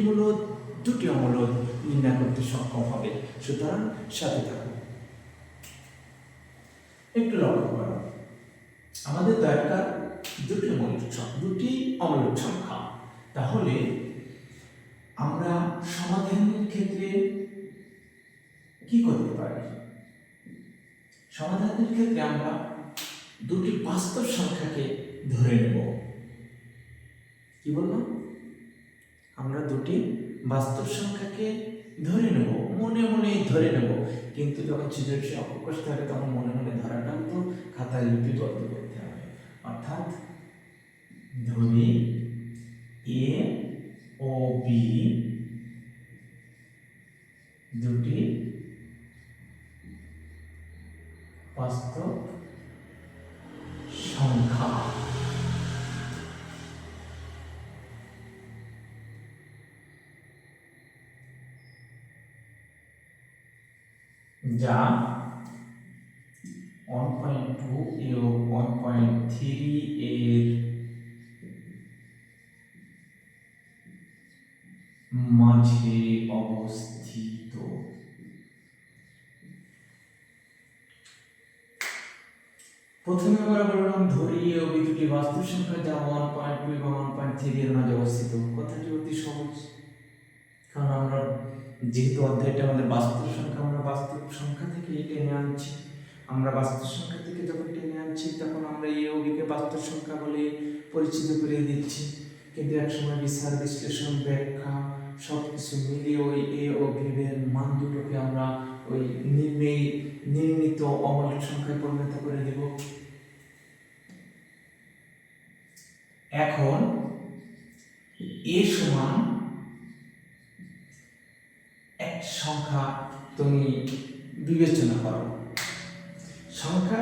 মূলদ দুটি অমূলদ নির্ণয় করতে সক্ষম হবে। সুতরাং সাথে থাকুন। একটু লক্ষ্য করো, আমাদের দরকার দুটি অমূলদ সংখ্যা। তাহলে আমরা সমাধানের ক্ষেত্রে কি করতে পারি? সমাধানের ক্ষেত্রে আমরা দুটি বাস্তব সংখ্যাকে ধরে নেব। কি বললাম? আমরা দুটি বাস্তব সংখ্যাকে ধরে নেব, মনে মনে ধরে নেব। কিন্তু যখন সৃজনশীল অঙ্ক কষতে হবে তখন মনে মনে ধরাটা তো খাতায় লিপিবদ্ধ করতে হবে। অর্থাৎ ধরি এ ও বি দুটি বাস্তব সংখ্যা। যা 1.2 এবং 1.3 এর মাঝে অবস্থিত। প্রথমে আমরা বললাম ধরি এ ও বি দুটি বাস্তব সংখ্যা যা 1.2 এবং 1.3 এর মাঝে অবস্থিত। কথাটি অতি সহজ, কারণ আমরা যেহেতু অধ্যায়টা আমাদের বাস্তব সংখ্যা, আমরা বাস্তব সংখ্যা থেকে টেনে আনছি। আমরা বাস্তব সংখ্যা থেকে যখন টেনে আনছি তখন আমরা এ ও বি কে বাস্তব সংখ্যা বলে পরিচিত করে দিচ্ছি। কিন্তু একসময় বিচার বিশ্লেষণ ব্যাখ্যা সবকিছু মিলিয়ে ওই এ ও বি এর মান দুটোকে আমরা ওই নির্ণীত অমূলদ সংখ্যায় পরিণত করে দেব। এখন এ সমান এক সংখ্যা তুমি বিবেচনা করো। সংখ্যা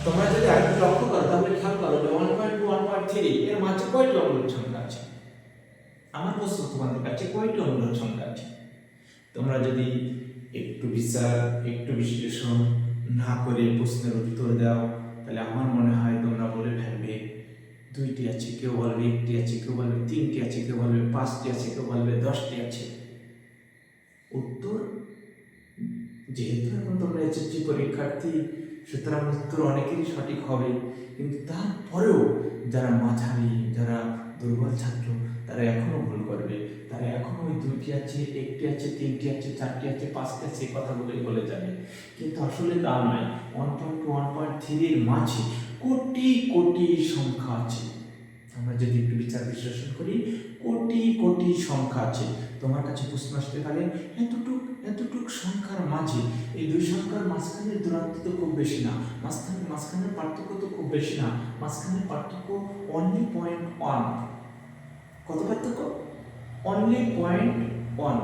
তোমরা যদি আরেকটু লক্ষ্য করো তাহলে খেয়াল করো 1.2 1.3 এর মাঝে কয়টি অমূলদ সংখ্যা আছে? আমার প্রশ্ন তোমাদের কাছে, কয়টি অমূলদ সংখ্যা আছে? তোমরা যদি একটু বিচার একটু বিশ্লেষণ না করে প্রশ্নের উত্তর দাও তাহলে আমার মনে হয় তোমরা বলে ফেলবে দুইটি আছে, কেউ বলবে একটি আছে, কেউ বলবে তিনটি আছে, কেউ বলবে পাঁচটি আছে, কেউ বলবে 10টি আছে। উত্তর, যেহেতু এখন তোমরা এসএসসি পরীক্ষার্থী, সুতরাং উত্তর অনেকেরই সঠিক হবে। কিন্তু তারপরেও যারা মাঝারি, যারা দুর্বল ছাত্র, তারা এখনো ভুল করবে। তারা এখনো ওই দুইটি আছে, একটি আছে, তিনটি আছে, চারটি আছে, পাঁচটি আছে এই কথাগুলোই বলে যাবে। কিন্তু আসলে তা নয়। 1.2 1.3 এর মাঝে কোটি কোটি সংখ্যা আছে। আমরা যদি একটু বিচার বিশ্লেষণ করি, কোটি কোটি সংখ্যা আছে। তোমার কাছে প্রশ্ন আসতে পারে এতটুক সংখ্যার মাঝে এই দুই সংখ্যার মাঝখানের দূরত্ব তো খুব বেশি না, মাঝখানের পার্থক্য তো খুব বেশি না, মাঝখানের পার্থক্য অনলি 0.1। কত পার্থক্য? অনলি 0.1।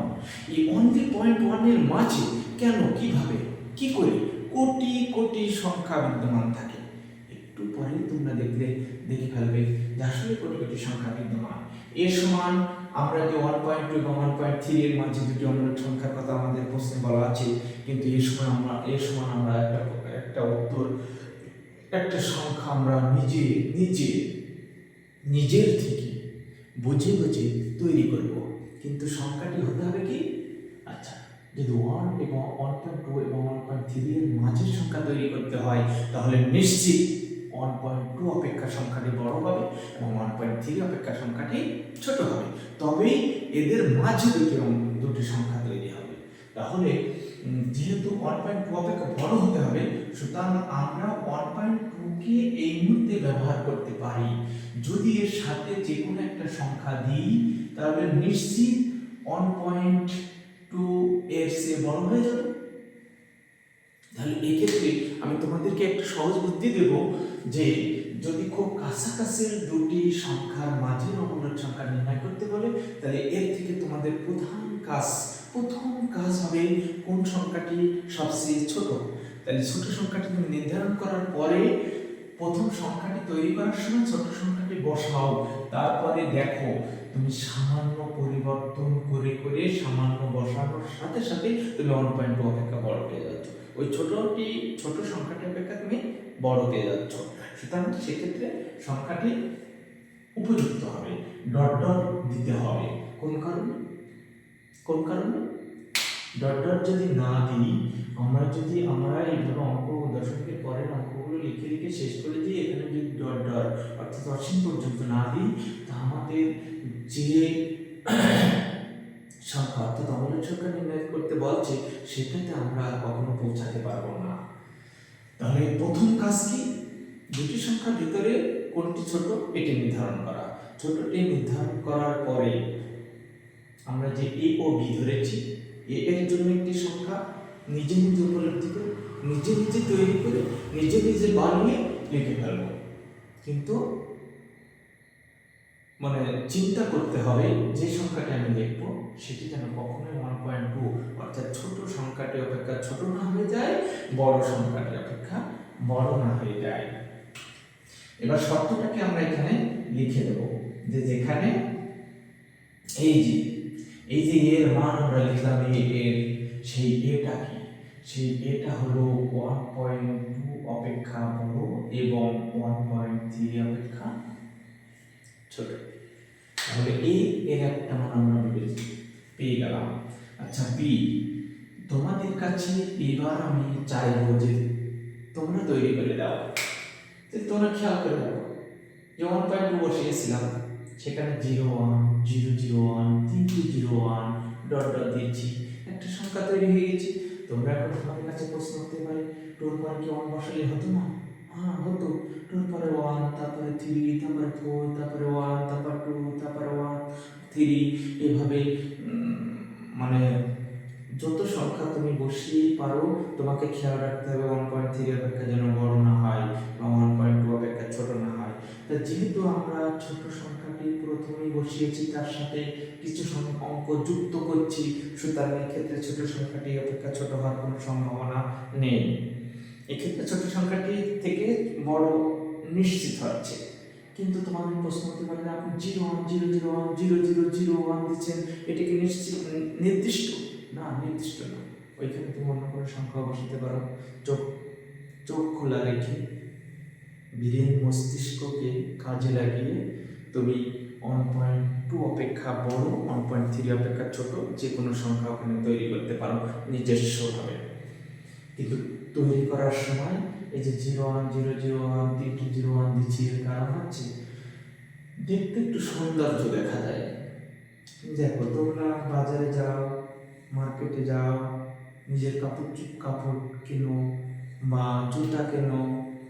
এই অনলি 0.1 এর মাঝে কেন, কিভাবে, কি করে কোটি কোটি সংখ্যা বিদ্যমান থাকে? একটু পরে তোমরা দেখে ফেলবে যে আসলে কোটি কোটি সংখ্যা বিদ্যমান। এর সমান আমরা যে 1.2 এবং 1.3 এর মাঝে দুটি অমূলদ সংখ্যার কথা আমাদের প্রশ্নে বলা আছে, কিন্তু এর সমান আমরা একটা উত্তর, একটা সংখ্যা আমরা নিজের থেকে বুঝে তৈরি করব। কিন্তু সংখ্যাটি হতে হবে কি? আচ্ছা, যদি 1 এবং 1.2 এবং 1.3 এর মাঝের সংখ্যা তৈরি করতে হয় তাহলে নিশ্চিত 1.2 অপেক্ষা সংখ্যাটি বড় হবে এবং 1.3 অপেক্ষা সংখ্যাটি ছোট হবে। তবেই এদের মাঝে দুটি সংখ্যা তৈরি হবে। তাহলে যেহেতু 1.2 অপেক্ষা বড় হতে হবে, সুতরাং আমরা 1.2 কে এই মুহূর্তে ব্যবহার করতে পারি। যদি এর সাথে যে কোনো একটা সংখ্যা দিই তাহলে নিশ্চিত 1.2 এর চেয়ে বড় হয়ে যাবে। তাহলে এই ক্ষেত্রে আমি তোমাদেরকে একটা সহজ বুদ্ধি দেব যে যদি খুব কাছাকাছি দুটি সংখ্যার মাঝের অমূলদ সংখ্যা নির্ণয় করতে বলে তাহলে এর থেকে তোমাদের প্রথম কাজ হবে কোন সংখ্যাটি সবচেয়ে ছোট। তাহলে ছোট সংখ্যাটি তুমি নির্ধারণ করার পরে প্রথম সংখ্যাটি তৈরি করার সময় ছোট সংখ্যাটি বসাও। তারপরে দেখো তুমি সামান্য পরিবর্তন করে সামান্য বসানোর সাথে সাথে তুমি 1.2 অপেক্ষা বড় পেয়ে যাচ্ছ। ওই ছোট সংখ্যাটি অপেক্ষা তুমি বড় পেয়ে যাচ্ছ। সুতরাং সেক্ষেত্রে সংখ্যাটি উপযুক্ত হবে, ডট ডট দিতে হবে। কোন কারণে? কোন কারণে? ডট ডট যদি না দিই, আমরা এইভাবে অঙ্ক দশমিকের পরের অঙ্কগুলো লিখে লিখে শেষ করে দিই, এখানে যদি ডট ডট অর্থাৎ অসীম পর্যন্ত না দিই, তা আমাদের যে সংখ্যা অর্থাৎ অমূলক সংখ্যা নির্ণয় করতে বলছে সেটাতে আমরা কখনো পৌঁছাতে পারবো না। তাহলে প্রথম কাজ কি? দুটি সংখ্যার ভিতরে কোনটি ছোট এটি নির্ধারণ করা। ছোটটি নির্ধারণ করার পরে আমরা যে এ ও বি ধরেছি, এ এর জন্য একটি সংখ্যা নিজে নিজে উপলব্ধি করে, নিজে নিজে তৈরি করে, নিজে নিজে বানিয়ে লিখে ফেলবো। কিন্তু মানে চিন্তা করতে হবে যে সংখ্যাটা আমি লিখবো সেটি যেন কখনোই 1.2 অর্থাৎ ছোট সংখ্যাটি অপেক্ষা ছোট না হয়ে যায়, বড় সংখ্যাটি অপেক্ষা বড় না হয়ে যায়। এবার শর্তটাকে আমরা এখানে লিখে দেব, যে যেখানে এই যে এর মান আমরা লিখলাম এর, সেই এটা কি? সেই এটা হলো 1.2 অপেক্ষা বড় এবং 1.3 অপেক্ষা ছোট। তাহলে এর একটা মান আমরা পেয়ে গেলাম। আচ্ছা বি, তোমাদের কাছে এবার আমি চাইবো যে তোমরা তৈরি করে দাও। তোমরা খেয়াল করে দেখো যে 1.2 বসিয়েছিলাম, সেখানে 0 1 0 0 1 3 2 0 1 ডট ডট দিয়েছি, একটা সংখ্যা তৈরি হয়ে গেছে। তোমরা এখন তোমাদের কাছে প্রশ্ন হতে পারে, 2 পরে কি 1 বসালে হতো না? হ্যাঁ হতো। 2 পরে 1, তারপরে 3, তারপরে 4, তারপরে 1, তারপর 2, তারপরে 1 3, এভাবে মানে যত সংখ্যা তুমি বসিয়ে পারো তোমাকে খেয়াল রাখতে হবে 1.3 অপেক্ষা যেন বড় না হয় বা 1.2 অপেক্ষা ছোট না হয়। তা যেহেতু আমরা ছোট সংখ্যাটি প্রথমেই বসিয়েছি, তার সাথে কিছু অঙ্ক যুক্ত করছি, সুতরাং এক্ষেত্রে ছোট সংখ্যাটি অপেক্ষা ছোট হওয়ার কোনো সম্ভাবনা নেই। এক্ষেত্রে ছোট সংখ্যাটি থেকে বড় নিশ্চিত হচ্ছে। কিন্তু তোমাদের প্রশ্ন হতে পারে, আপনি 0 1 0 0 1 0 0 0 1 দিচ্ছেন, এটা কি নির্দিষ্ট? না, নির্দিষ্ট না। ওইখানে তুমি অন্য কোনো সংখ্যা বসাতে পারো। চোখ খোলা রেখে ব্রেন মস্তিষ্ককে কাজে লাগিয়ে তুমি 1.2 অপেক্ষা বড় 1.3 অপেক্ষা ছোট যে কোনো সংখ্যা ওখানে তৈরি করতে পারো নিজস্বভাবে। কিন্তু তৈরি করার সময় এই যে 0 1 0 0 1 3 2 0 1 দিচ্ছি, এর কারণ হচ্ছে দেখতে একটু সৌন্দর্য দেখা যায়। দেখো তোমরা বাজারে যাও, মার্কেটে যাও, নিজের কাপড় কেনো বা জুতা কেনো,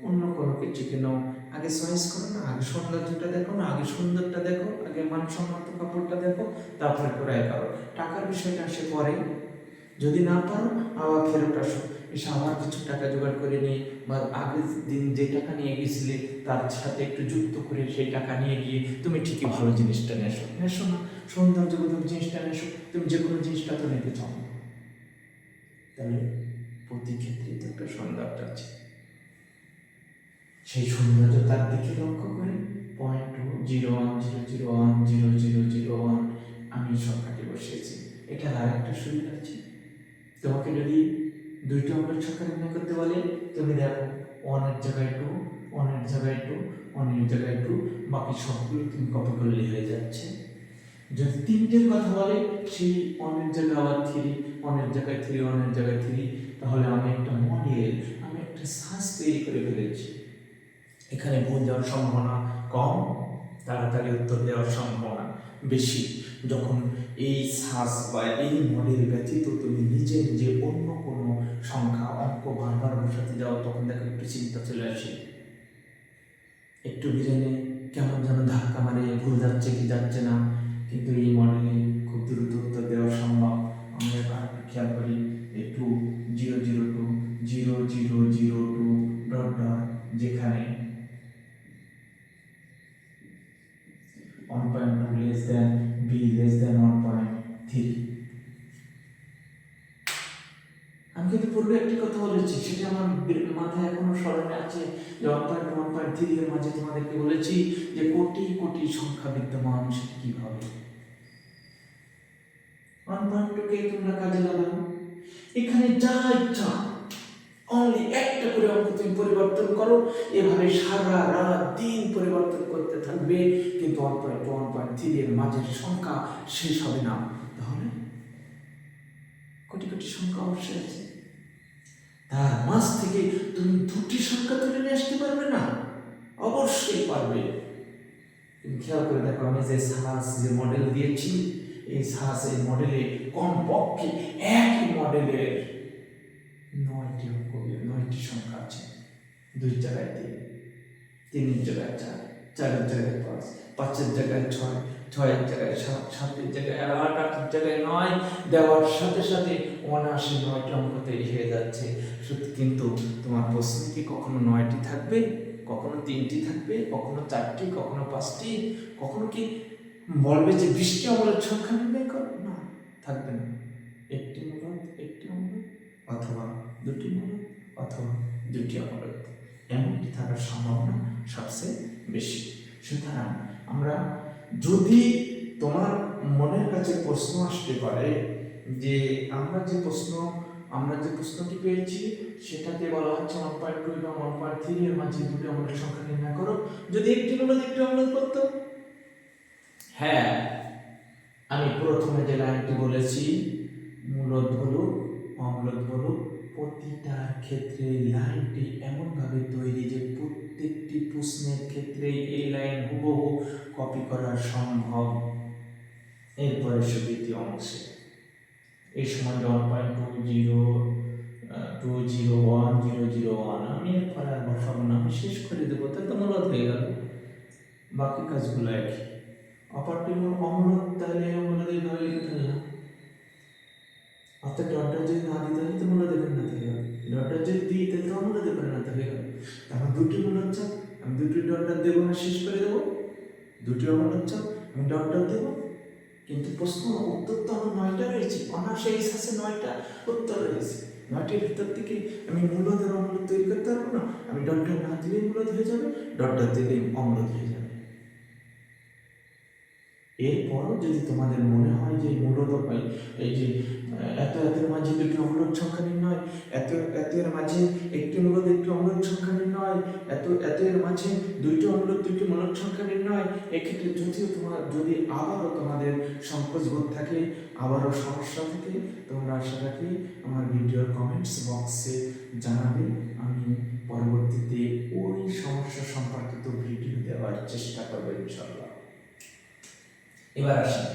অন্য কোনো কিছু কেনো, আগে চয়েস করো না, আগে সৌন্দর্যটা দেখো না, আগে সুন্দরটা দেখো, আগে মানসম্মত কাপড়টা দেখো, তারপরে ক্রয় করো। টাকার বিষয়টা আসে পরে। যদি না পারো আবার ফেরত আসো, এসে আবার কিছু টাকা জোগাড় করে নিয়ে বা আগের দিন যে টাকা নিয়ে গেছিলে তার সাথে একটু যুক্ত করে সেই টাকা নিয়ে গিয়ে তুমি ঠিকই ভালো জিনিসটা নেশো না, সৌন্দর্যবোধক জিনিসটা নেশো, তুমি যে কোনো জিনিসটা তো নিতে চাও না। তাহলে প্রতি ক্ষেত্রে তো একটা সৌন্দর্য আছে, সেই সৌন্দর্যতার দিকে লক্ষ্য করে 0.2 0 1 0 0 1 0 0 0 1 আমি সংখ্যাটি বসিয়েছি। এটা আরেকটা সুবিধা আছে, তোমাকে যদি দুইটা অঙ্কের সংখ্যা নির্ণয় করতে বলে, তুমি দেখো 1 এর জায়গায় 2, 1 এর জায়গায় 2, 1 এর জায়গায় 2, বাকি সবগুলো তুমি কপি করলে হয়ে যাচ্ছে। যদি তিনটের কথা বলে, সেই 1 এর জায়গায় আবার 3, 1 এর জায়গায় 3, 1 এর জায়গায় 3, তাহলে আমি একটা মডেল, আমি একটা সাজ তৈরি করে ফেলেছি। এখানে ভুল যাওয়ার সম্ভাবনা কম, তাড়াতাড়ি উত্তর দেওয়ার সম্ভাবনা বেশি। যখন এই সাজ বা এই মডেল ব্যতীত তুমি নিজে নিজে অন্য কোনো সংখ্যা অঙ্ক বারবার বসাতে যাও, তখন দেখো একটু চিন্তা চলে আসে, একটু ব্রেনে কেমন যেন ধাক্কা মারে, ভুল যাচ্ছে কি যাচ্ছে না। কিন্তু এই মডেলে খুব দ্রুত উত্তর দেওয়া সম্ভব। আমরা এবার খেয়াল করি, একটু 0 0 2 0 0 0 2 ডট ডট, যেখানে 1.2 less than b less than 1.3। আমি কিন্তু পূর্বে একটি কথা বলেছি, সেটা আমার মাথায় এখনো স্মরণে আছে, যে 1.2 1.3 এর মাঝে তোমাদেরকে বলেছি যে কোটি কোটি সংখ্যা বিদ্যমান, সেটা কিভাবে 1.2 কে তোমরা কাজে লাগাও। এখানে যা ইচ্ছা অনলি একটা করে অঙ্ক তুমি পরিবর্তন করো, এভাবে সারা রাত দিন পরিবর্তন করতে থাকবে, কিন্তু 1.2 1.3 এর মাঝের সংখ্যা শেষ হবে না। তাহলে কোটি কোটি সংখ্যা অবশ্যই আছে, তার মাঝ থেকে তুমি দুটি সংখ্যা তুলে নিয়ে আসতে পারবে না? অবশ্যই পারবে। তুমি খেয়াল করে দেখো, আমি যে সাহাস যে মডেল দিয়েছি, এই সাহাস এই মডেলে কমপক্ষে একই মডেলের 9টি অঙ্ক 9টি সংখ্যা আছে। 2 জায়গায় 3, 3 জায়গায় 4, 4 জায়গায় 5, 5 জায়গায় 6, 6 জায়গায় 7, 7 জায়গায় 8, 8 জায়গায় 9 দেওয়ার সাথে সাথে অনায়াসে 9টি অঙ্ক তৈরি হয়ে যাচ্ছে। কিন্তু তোমার প্রশ্নে কি কখনো 9টি থাকবে, কখনো 3টি থাকবে, কখনো 4টি, কখনো 5টি, কখনো কি বলবে যে 20টি অঙ্কের সংখ্যা নির্ণয় করো? না, থাকবে না। একটি মূলদ, একটি অমূলদ, অথবা দুটি মূলদ, অথবা দুটি অমূলদ, এমনটি থাকার সম্ভাবনা সবচেয়ে বেশি। সুতরাং আমরা যদি তোমার মনের কাছে প্রশ্ন আসতে পারে যে আমরা যে প্রশ্নটি পেয়েছি সেটাতে বলা হচ্ছে 1.2 এবং 1.3 এর মাঝে দুটি অমূলদ সংখ্যা নির্ণয় করো, যদি একটি মূলদ একটি অমূলদ করতো। হ্যাঁ, আমি প্রথমে যে লাইনটি বলেছি, মূলদ বলুক অমূলদ বলুক, প্রতিটার ক্ষেত্রে লাইনটি এমনভাবে তৈরি যে প্রত্যেকটি প্রশ্নের ক্ষেত্রে এই লাইন হুবহু কপি করা সম্ভব। এরপরে দ্বিতীয় অংশে এই সময় 1.201001 আমি এরপরে আর বসাবো না, আমি শেষ করে দেবো, তাহলে তো মূলদ হয়ে গেল, বাকি কাজগুলো একই। অপরটি অমূলদ, তাহলে অমূলদ এইভাবে লিখে ফেললাম। অর্থাৎ ডটটা যদি না দিতে হলে তো মূল্য দেবেন না, থেকে হবে ডটটা যদি দিই তাহলে তো মূল্য দেবেন না, থেকে হবে। তারপর দুটি মূল্য চাপ, আমি দুটি ডটটা দেবো না, শেষ করে দেবো। দুটি মূল্য চাপ, আমি ডটটা দেবো, কিন্তু প্রশ্ন উত্তর তো আমার 9টা রয়েছে, অনার্সে এই শেষে 9টা উত্তর রয়েছে। 9টির ভিতর থেকে আমি মূলদের অমূলদ তৈরি করতে পারবো না। আমি ডটটা না দিলেই মূলদ হয়ে যাবে, ডটটা দিলেই অমূলদ হয়ে যাবে। এরপরও যদি তোমাদের মনে হয় যে মূলত এই যে এতের মাঝে দুটি অমূলদ সংখ্যা নির্ণয়, এতের মাঝে একটি মূলদ একটি অমূলদ সংখ্যা নির্ণয়, এতের মাঝে দুইটি অমূলদ দুইটি মূলদ সংখ্যা নির্ণয়, এক্ষেত্রে যদি আবারও তোমাদের সংকোচ বোধ থাকে, আবারও সমস্যা থাকে, তোমরা সেটাকে আমার ভিডিওর কমেন্টস বক্সে জানাবে। আমি পরবর্তীতে ওই সমস্যা সম্পর্কিত ভিডিও দেওয়ার চেষ্টা করবো ইনশাআল্লাহ। এবার আসি,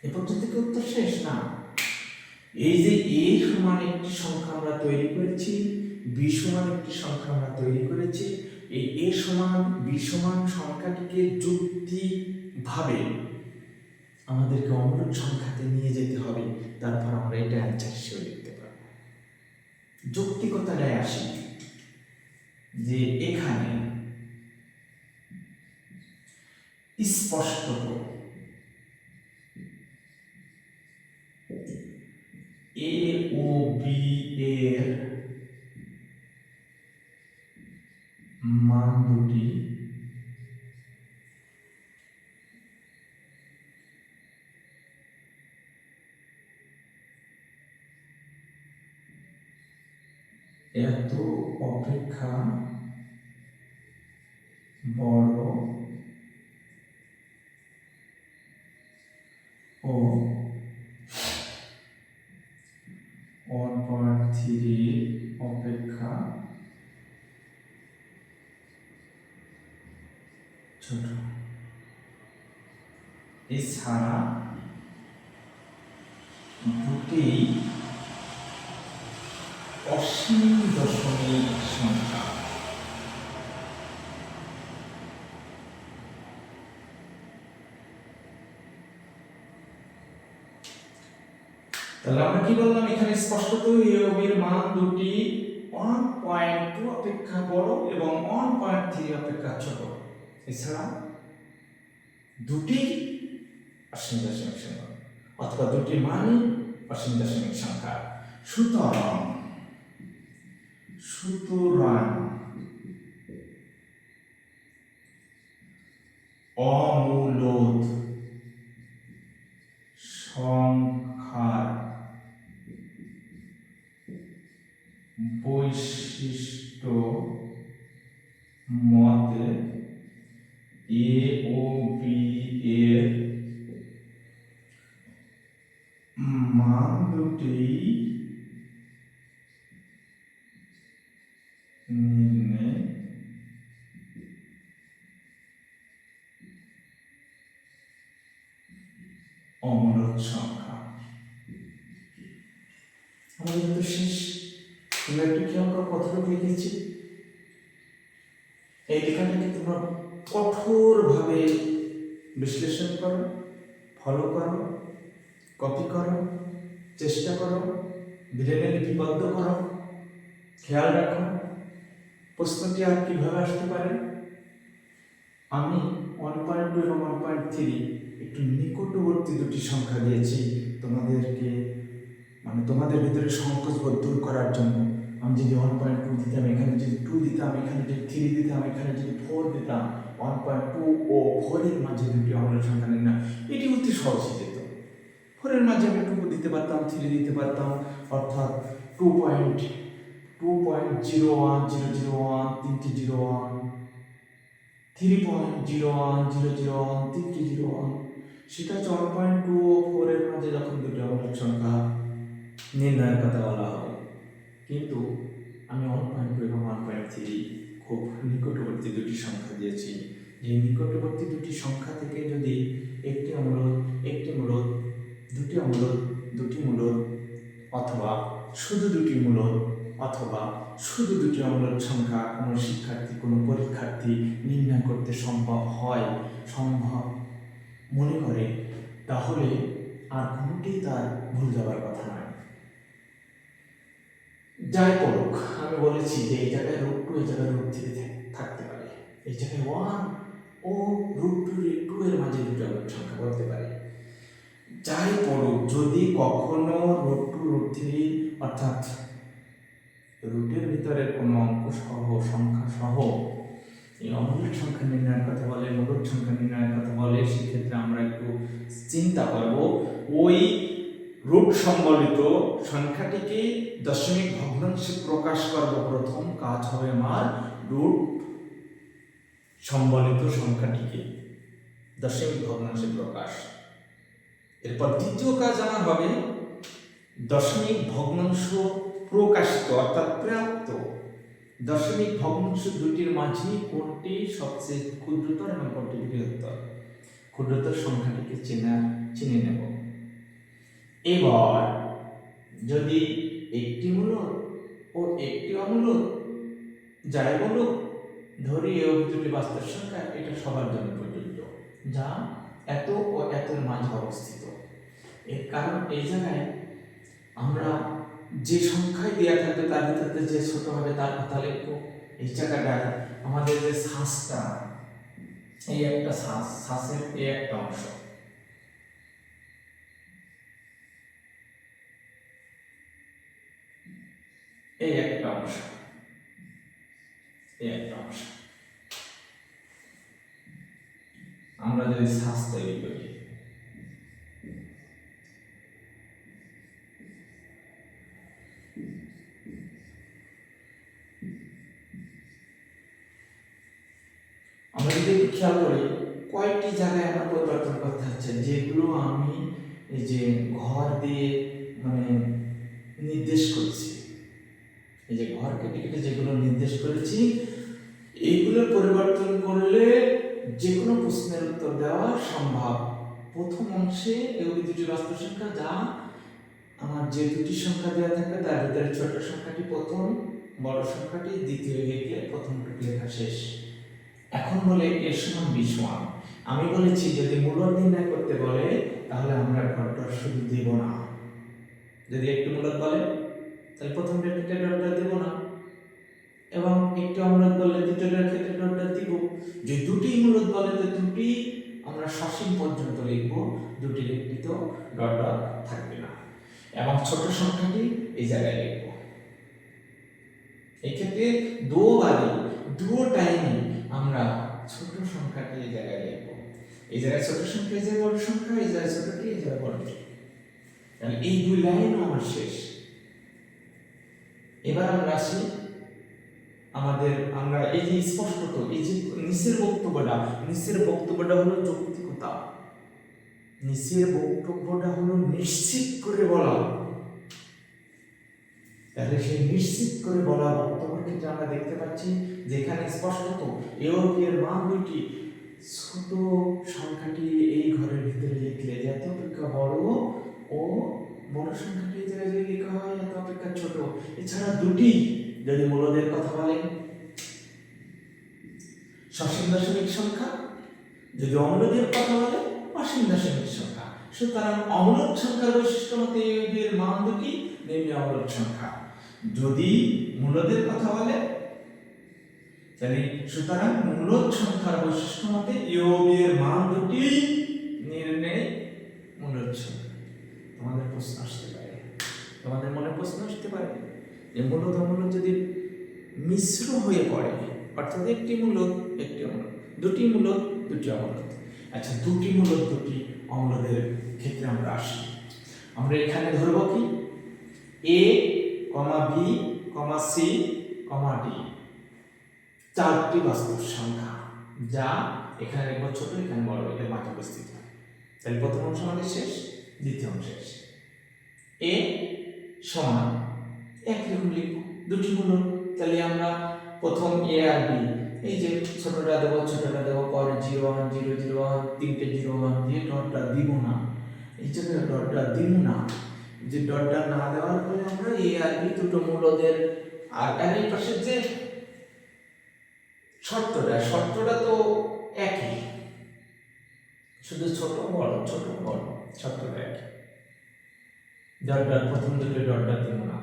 এ পর্যন্ত কি উত্তর শেষ? না। এই যে a সমান একটি সংখ্যা আমরা তৈরি করেছি, b সমান একটি সংখ্যা আমরা তৈরি করেছি, এই a সমান b সমান সংখ্যাটিকে যুক্তিভাবে আমাদেরকে অমূলদ সংখ্যাতে নিয়ে যেতে হবে, তারপর আমরা এটা অ্যান্সার হিসেবে লিখতে পারবো। যৌক্তিকতায় আসি যে এখানে স্পষ্টত এ ও বি এর মান দুটি এত অপেক্ষা বড় ও 1.3 অপেক্ষা ছোট। এছাড়া দুটি অসীম দশমিক সংখ্যা। তাহলে আমরা কি বললাম, এখানে স্পষ্টত এর মান দুটি 1.2 অপেক্ষা বড় এবং 1.3 অপেক্ষা ছোট। এছাড়া দুটি অসীম দশমিক সংখ্যা অথবা দুটি মান অসীম দশমিক সংখ্যা। সুতরাং অমূলদ সংখ্যার বৈশিষ্ট্য মতে এ ও বি এর মান দুটি নিম্নে অমূলক সংখ্যা। আমাদের তো শেষ। তোমরা একটু খেয়াল করো কতটুকু লিখেছি। এই লেখাটাকে তোমরা কঠোরভাবে বিশ্লেষণ করো, ফলো করো, কপি করো, চেষ্টা করো, ব্রেনে লিপিবদ্ধ করো, খেয়াল রাখো প্রশ্নটি আর কিভাবে আসতে পারে। আমি 1.2 এবং 1.3 একটু নিকটবর্তী দুটি সংখ্যা দিয়েছি তোমাদেরকে, মানে তোমাদের ভিতরে সংকোচ বোধ দূর করার জন্য। আমি যদি 1.2 দিতাম, এখানে যদি 2 দিতাম, এখানে যদি 3 দিতাম, এখানে যদি 4 দিতাম, 1.2 ও 4 এর মাঝে দুটি অমূলক সংখ্যা নির্ণয়, এটি অতি সহজ হয়ে যেত। 4 এর মাঝে আমি 2 দিতে পারতাম, 3 দিতে পারতাম, অর্থাৎ 2.01001, তিনটি 01, 3.01001, তিনটি 01। সেটা হচ্ছে 1.2 ও 4 এর মাঝে যখন দুটি অমূলক সংখ্যা নির্ণয়ের কথা বলা হবে। কিন্তু আমি 1.2 এবং 1.3 খুব নিকটবর্তী দুটি সংখ্যা দিয়েছি। এই নিকটবর্তী দুটি সংখ্যা থেকে যদি একটি অমূলক, একটি মূলক, দুটি অমূলক, দুটি মূলক, অথবা শুধু দুটি মূলক, অথবা শুধু দুটি অমূলক সংখ্যা কোনো শিক্ষার্থী, কোনো পরীক্ষার্থী নির্ণয় করতে সম্ভব মনে করে, তাহলে আর কোনোটি তার ভুল যাবার কথা নয়। যাই পড়ুক, আমি বলেছি যে এই জায়গায় √2, এই জায়গায় √3 থাকতে পারে, এই জায়গায় 1 ও √2 এর মাঝে দুটি অমূলক সংখ্যা বলতে পারে। যাই পড়ুক, যদি কখনো √2, √3 অর্থাৎ রুটের ভিতরে কোনো অঙ্ক সহ, সংখ্যা সহ এই অমূলক সংখ্যা নির্ণয়ের কথা বলে, মূলক সংখ্যা নির্ণয়ের কথা বলে, সেক্ষেত্রে আমরা একটু চিন্তা করব ওই রুট সম্বলিত সংখ্যাটিকে দশমিক ভগ্নাংশে প্রকাশ করব। প্রথম কাজ হবে আমার রুট সম্বলিত সংখ্যাটিকে দশমিক ভগ্নাংশে প্রকাশ। এরপর দ্বিতীয় কাজ আমার হবে দশমিক ভগ্নাংশ প্রকাশিত অর্থাৎ প্রাপ্ত দশমিক ভগ্নাংশ দুটির মাঝে কোনটি সবচেয়ে ক্ষুদ্রতর এবং কোনটি বৃহত্তর, ক্ষুদ্রতর সংখ্যাটিকে চিনে নেব। এবার যদি একটি মূলক ও একটি অমূলক, যাই বলুক, ধরি এই দুটি বাস্তব সংখ্যা, এটা সবার জন্য প্রযোজ্য, যা এত ও এতের মাঝে অবস্থিত। এর কারণ এই জায়গায় আমরা যে সংখ্যায় দেওয়া থাকবে তার ভিতরে যে ছোট হবে তার কথা লিখবো। এই জায়গাটায় আমাদের যে শ্বাসটা, এই একটা শ্বাসের এই একটা অংশ, এই একটা অংশ, এই একটা অংশ, আমরা যদি শ্বাস তৈরি করি, আমরা যদি একটু খেয়াল করি কয়েকটি জায়গায় আমরা পরিবর্তন করতে হচ্ছে, যেগুলো আমি এই যে ঘর দিয়ে মানে নির্দেশ করছি, এই যে ঘর কেটে কেটে যেগুলো নির্দেশ করেছি, এইগুলো পরিবর্তন করলে যে কোনো প্রশ্নের উত্তর দেওয়া সম্ভব। প্রথম অংশে এগুলি দুটি বাস্তব সংখ্যা, যা আমার যে দুটি সংখ্যা দেওয়া থাকবে তার ভিতরে ছোট সংখ্যাটি প্রথম, বড় সংখ্যাটি দ্বিতীয়, লিখলে প্রথমটুকু লেখা শেষ। এখন বলে এর সমান b1। আমি বলেছি যদি মূলক নির্ণয় করতে বলে তাহলে আমরা ডট শুধু দেব না। যদি একটি মূলক বলে তাহলে প্রথম ক্ষেত্রে ডট দেব না, এবং একটি অমূলক বললে দ্বিতীয়টার ক্ষেত্রে ডট দিব। যদি দুটি মূলক বলে তো দুটি আমরা সসীম পর্যন্ত লিখব, দুটির একটি তো ডট থাকবে না, এবং ছোট সংখ্যাটি এই জায়গায় লিখব। এই ক্ষেত্রে দু টাইমে আমরা ছোট সংখ্যাটি এই জায়গায় লিখব। এই জায়গায় ছোট সংখ্যা, এই জায়গায় বড় সংখ্যা, এই জায়গায় ছোটটি, এই জায়গায় বড়টি। তাহলে এই দুই লাইনও আমার শেষ। এবার আমরা আসি আমরা এই যে স্পষ্টত এই যে নিচের বক্তব্যটা হলো যৌক্তিকতা, নিচের বক্তব্যটা হলো নিশ্চিত করে বলা। তাহলে সেই নিশ্চিত করে বলা বক্তব্যের ক্ষেত্রে আমরা দেখতে পাচ্ছি যেখানে স্পষ্টত এ ও বি এর মান দুটি ছোট সংখ্যাটি এই ঘরের ভিতরে লিখলে যে এত অপেক্ষা বড় ও বড় সংখ্যাটি এই জায়গায় যদি লেখা হয় এত অপেক্ষা ছোট। এছাড়া দুটি যদি মূলদের কথা বলেন সসীম দশমিক সংখ্যা, যদি অম্লদের কথা বলে অসীম দশমিক সংখ্যা। সুতরাং অম্লদ সংখ্যার বৈশিষ্ট্য মতে এ ও বি এর মান দুটি নিম্ন অম্লদ সংখ্যা। যদি মূলদের কথা বলে তাহলে সুতরাং মূলদ সংখ্যার বৈশিষ্ট্য মতে এ ও বি এর মান দুটি নির্ণয় মূলদ সংখ্যা। তোমাদের প্রশ্ন আসতে পারে, তোমাদের মনে প্রশ্ন আসতে পারে যে মূলদ অমূলদ যদি মিশ্র হয়ে পড়ে, অর্থাৎ একটি মূলদ একটি অম্লদ, দুটি মূলদ দুটি অম্লদ। আচ্ছা, দুটি মূলদ দুটি অম্লদের ক্ষেত্রে আমরা আসি। আমরা এখানে ধরব কি এ কমা B comma c comma D, চারটি বাস্তব সংখ্যা যা এখানে লিখব ছোট এখানে বড় এর মাঝে উপস্থিত হয়। তাহলে প্রথম অংশ আমাদের শেষ, দ্বিতীয় অংশ শেষ। এ সমান একই রকম লিখব দুটি মূলদ। তাহলে আমরা প্রথম এ আর বি, এই যে ছোটটা দেবো পরে 0 1 0 0 1 তিনটে 0 1 দিয়ে ডটটা দিব না, এই জন্য ডটটা দিব না। যে ডটটা না দেওয়ার ফলে আমরা এ আর বি দুটো মূলদের আর এই পাশের যে শর্তটা তো একই, শুধু ছোট বড় শর্তটা একই। ডটটা প্রথম দুটো ডটটা দিব না।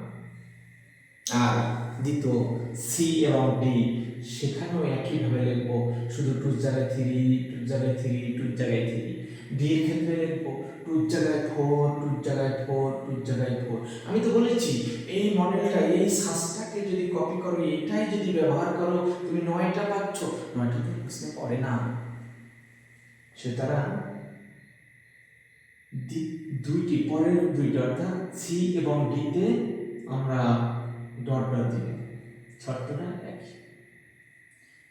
আর দ্বিতীয় সি এবং ডি সেখানেও একইভাবে লিখবো, শুধু 2 জায়গায় 3 2 জায়গায় 3 2 জায়গায় 3। ডি এর ক্ষেত্রে লিখবো 2 জায়গায় 4 2 জায়গায় 4 2 জায়গায় 4। আমি তো বলেছি এই মডেলটা এই সাজটাকে যদি কপি করো, এটাই যদি ব্যবহার করো, তুমি 9টা পাচ্ছ। 9টা তো প্রশ্নে পড়ে না। সুতরাং দুইটি পরের দুইটা অর্থাৎ সি এবং ডি তে আমরা ডট দিব, শর্তটা একই।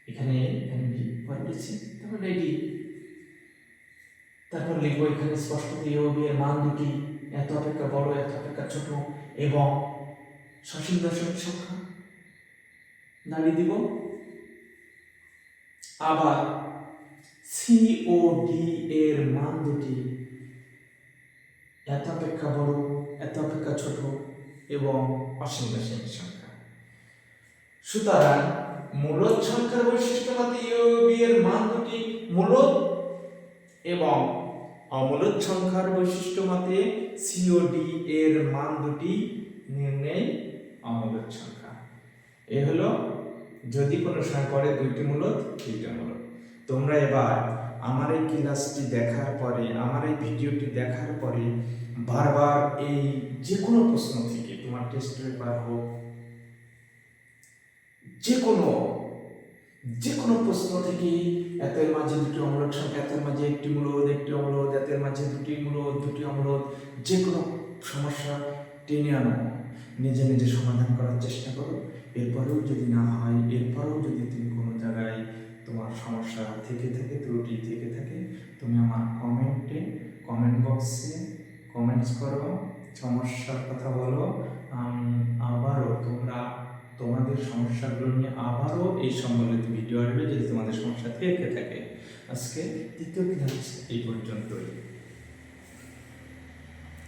এখানে বি পরে লিখছি, তারপর ডি, তারপর লিখবো এখানে স্পষ্ট এ ও বি এর মান দুটি এত অপেক্ষা বড় এত অপেক্ষা ছোট এবং সসীম দশমিক সংখ্যা নাড়ি দিব। আবার সি ও ডি এর মান দুটি এত অপেক্ষা বড় এত অপেক্ষা ছোট এবং অসীম দশমিক সংখ্যা। সুতরাং মূলদ সংখ্যার বৈশিষ্ট্য মতে এ ও বি এর মান দুটি মূলদ এবং অমূলদ সংখ্যার বৈশিষ্ট্য মতে সি ও ডি এর মান দুটি নির্ণয় অমূলদ সংখ্যা। এ হলো যদি কোনো সংখ্যা পড়ে দুইটি মূলদ দুইটি অমূলদ। তোমরা এবার আমার এই ক্লাসটি দেখার পরে, আমার এই ভিডিওটি দেখার পরে বারবার এই যে কোনো প্রশ্ন থেকে, তোমার টেস্ট পেপার হোক, যে কোনো প্রশ্ন থেকে এতের মাঝে দুটি অম্লদ সংখ্যা, এতের মাঝে একটি মূলদ একটি অম্লদ, এতের মাঝে দুটি মূলদ দুটি অম্লদ, যে কোনো সমস্যা টেনে আনো, নিজে নিজে সমাধান করার চেষ্টা করো। এরপরেও যদি না হয়, এরপরেও যদি তুমি কোনো জায়গায় তোমার সমস্যা থেকে থাকে, ত্রুটি থেকে থাকে, তুমি আমার কমেন্ট বক্সে কমেন্টস করো, সমস্যার কথা বলো। আবারও তোমাদের সমস্যাগুলো নিয়ে আবারও এই সম্বলিত ভিডিও আসবে যদি তোমাদের সমস্যা থেকে থাকে। আজকে দ্বিতীয় ক্লাস এই পর্যন্তই।